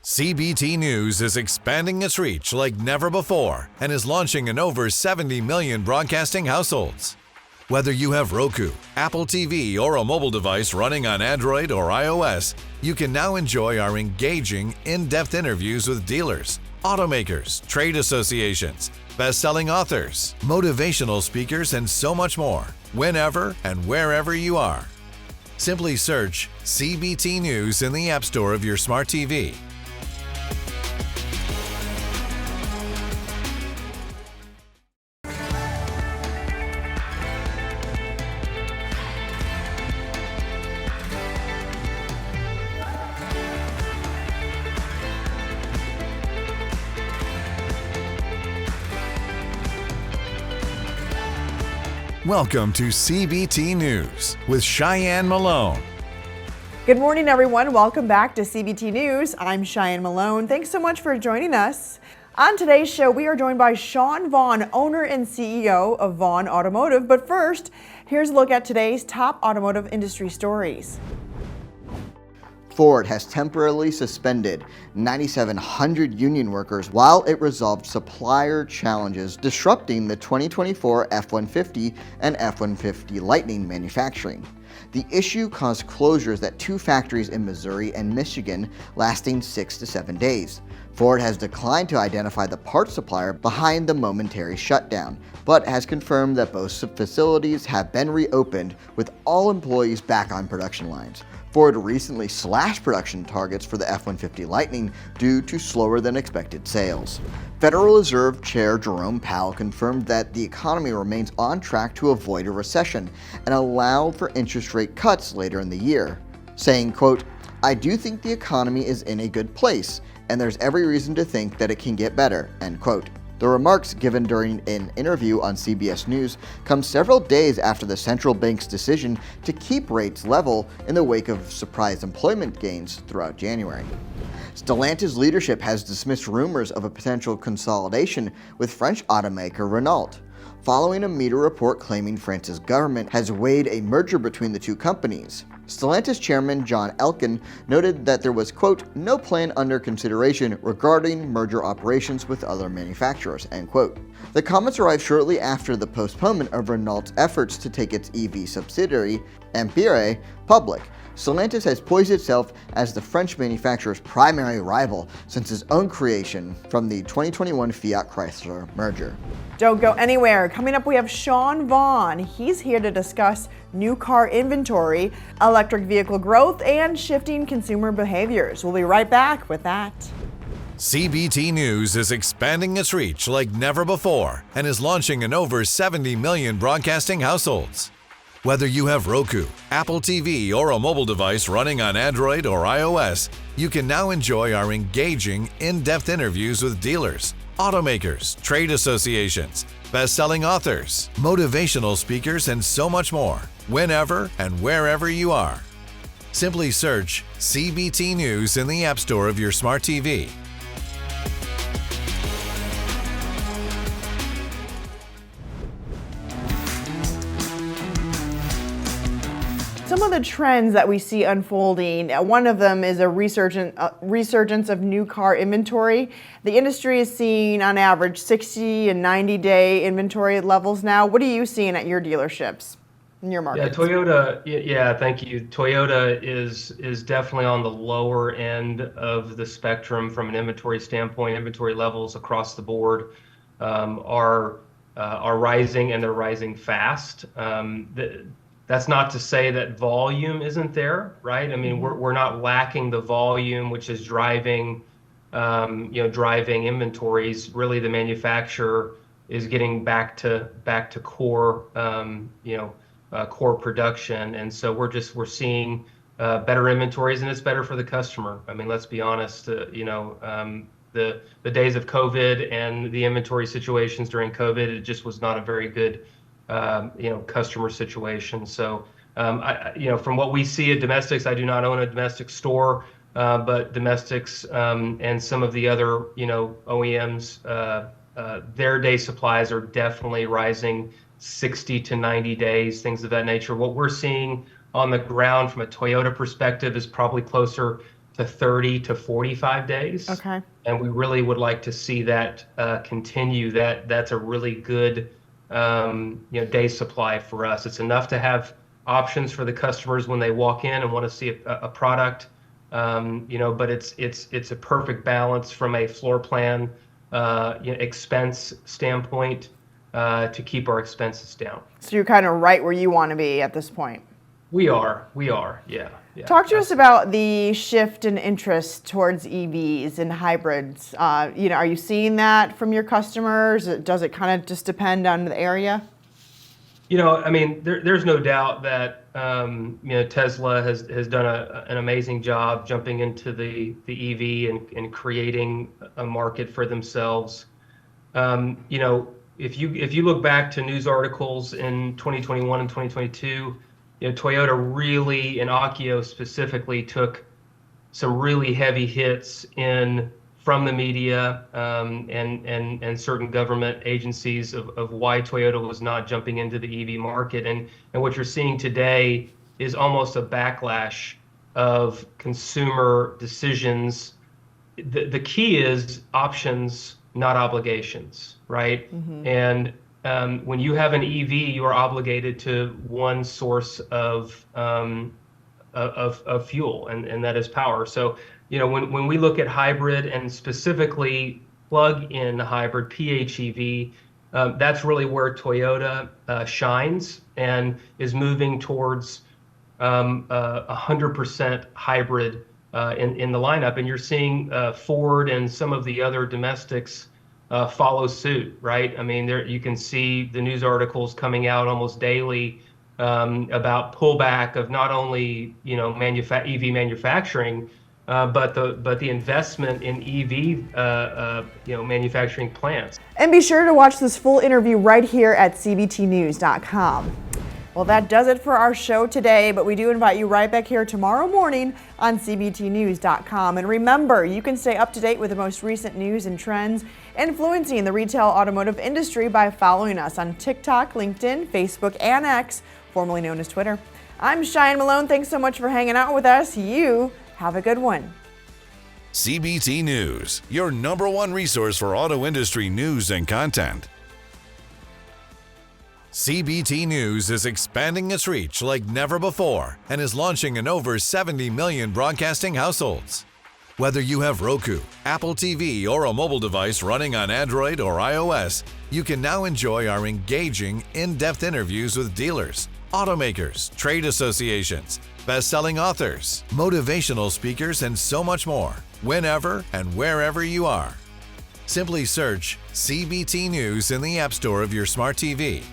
CBT News is expanding its reach like never before and is launching in over 70 million broadcasting households. Whether you have Roku, Apple TV, or a mobile device running on Android or iOS, you can now enjoy our engaging, in-depth interviews with dealers, automakers, trade associations, best-selling authors, motivational speakers, and so much more, whenever and wherever you are. Simply search CBT News in the App Store of your smart TV. Welcome to CBT News with Shyann Malone. Good morning, everyone. Welcome back to CBT News. I'm Shyann Malone. Thanks so much for joining us. On today's show, we are joined by Shyann Vaughn, owner and CEO of Vaughn Automotive. But first, here's a look at today's top automotive industry stories. Ford has temporarily suspended 9,700 union workers while it resolved supplier challenges disrupting the 2024 F-150 and F-150 Lightning manufacturing. The issue caused closures at two factories in Missouri and Michigan, lasting 6 to 7 days. Ford has declined to identify the parts supplier behind the momentary shutdown, but has confirmed that both facilities have been reopened with all employees back on production lines. Ford recently slashed production targets for the F-150 Lightning due to slower than expected sales. Federal Reserve Chair Jerome Powell confirmed that the economy remains on track to avoid a recession and allowed for interest rate cuts later in the year, saying, quote, "I do think the economy is in a good place, and there's every reason to think that it can get better," end quote. The remarks given during an interview on CBS News come several days after the central bank's decision to keep rates level in the wake of surprise employment gains throughout January. Stellantis leadership has dismissed rumors of a potential consolidation with French automaker Renault, following a media report claiming France's government has weighed a merger between the two companies. Stellantis chairman John Elkann noted that there was, quote, "no plan under consideration regarding merger operations with other manufacturers," end quote. The comments arrived shortly after the postponement of Renault's efforts to take its EV subsidiary, Ampere, public. Stellantis has poised itself as the French manufacturer's primary rival since its own creation from the 2021 Fiat Chrysler merger. Don't go anywhere. Coming up, we have Shyann Vaughn. He's here to discuss new car inventory, electric vehicle growth, and shifting consumer behaviors. We'll be right back with that. CBT News is expanding its reach like never before and is launching in over 70 million broadcasting households. Whether you have Roku, Apple TV, or a mobile device running on Android or iOS, you can now enjoy our engaging, in-depth interviews with dealers, automakers, trade associations, best-selling authors, motivational speakers, and so much more, whenever and wherever you are. Simply search CBT News in the App Store of your smart TV. Some of the trends that we see unfolding, one of them is a resurgence of new car inventory. The industry is seeing on average 60 and 90-day inventory levels now. What are you seeing at your dealerships in your market? Yeah, Toyota. Yeah, thank you. Toyota is definitely on the lower end of the spectrum from an inventory standpoint. Inventory levels across the board are rising, and they're rising fast. That's not to say that volume isn't there, right? I mean, we're not lacking the volume, which is driving inventories. Really, the manufacturer is getting back to core, core production, and so we're seeing better inventories, and it's better for the customer. I mean, let's be honest. The days of COVID and the inventory situations during COVID, it just was not a very good customer situation. So, from what we see at domestics, I do not own a domestic store, but domestics and some of the other, OEMs, their day supplies are definitely rising 60 to 90 days, things of that nature. What we're seeing on the ground from a Toyota perspective is probably closer to 30 to 45 days. Okay. And we really would like to see that continue. That's a really good day supply for us. It's enough to have options for the customers when they walk in and want to see a product, but it's a perfect balance from a floor plan expense standpoint to keep our expenses down. So you're kind of right where you want to be at this point. We are, yeah. Talk to us about the shift in interest towards EVs and hybrids. Are you seeing that from your customers? Does it kind of just depend on the area? There's no doubt that Tesla has done an amazing job jumping into the EV and creating a market for themselves. If you look back to news articles in 2021 and 2022, Toyota really, and Akio specifically, took some really heavy hits from the media and certain government agencies of why Toyota was not jumping into the EV market. And what you're seeing today is almost a backlash of consumer decisions. The key is options, not obligations, right? Mm-hmm. And when you have an EV, you are obligated to one source of fuel, and that is power. So, when we look at hybrid, and specifically plug-in hybrid, PHEV, that's really where Toyota shines and is moving towards 100% hybrid in the lineup. And you're seeing Ford and some of the other domestics follow suit, right? There you can see the news articles coming out almost daily about pullback of not only EV manufacturing, but the investment in EV manufacturing plants. And be sure to watch this full interview right here at cbtnews.com. Well, that does it for our show today, but we do invite you right back here tomorrow morning on cbtnews.com. And remember, you can stay up to date with the most recent news and trends influencing the retail automotive industry by following us on TikTok, LinkedIn, Facebook, and X, formerly known as Twitter. I'm Shyann Malone. Thanks so much for hanging out with us. You have a good one. CBT News, your #1 resource for auto industry news and content. CBT News is expanding its reach like never before and is launching in over 70 million broadcasting households. Whether you have Roku, Apple TV, or a mobile device running on Android or iOS, you can now enjoy our engaging, in-depth interviews with dealers, automakers, trade associations, best-selling authors, motivational speakers, and so much more, whenever and wherever you are. Simply search CBT News in the App Store of your smart TV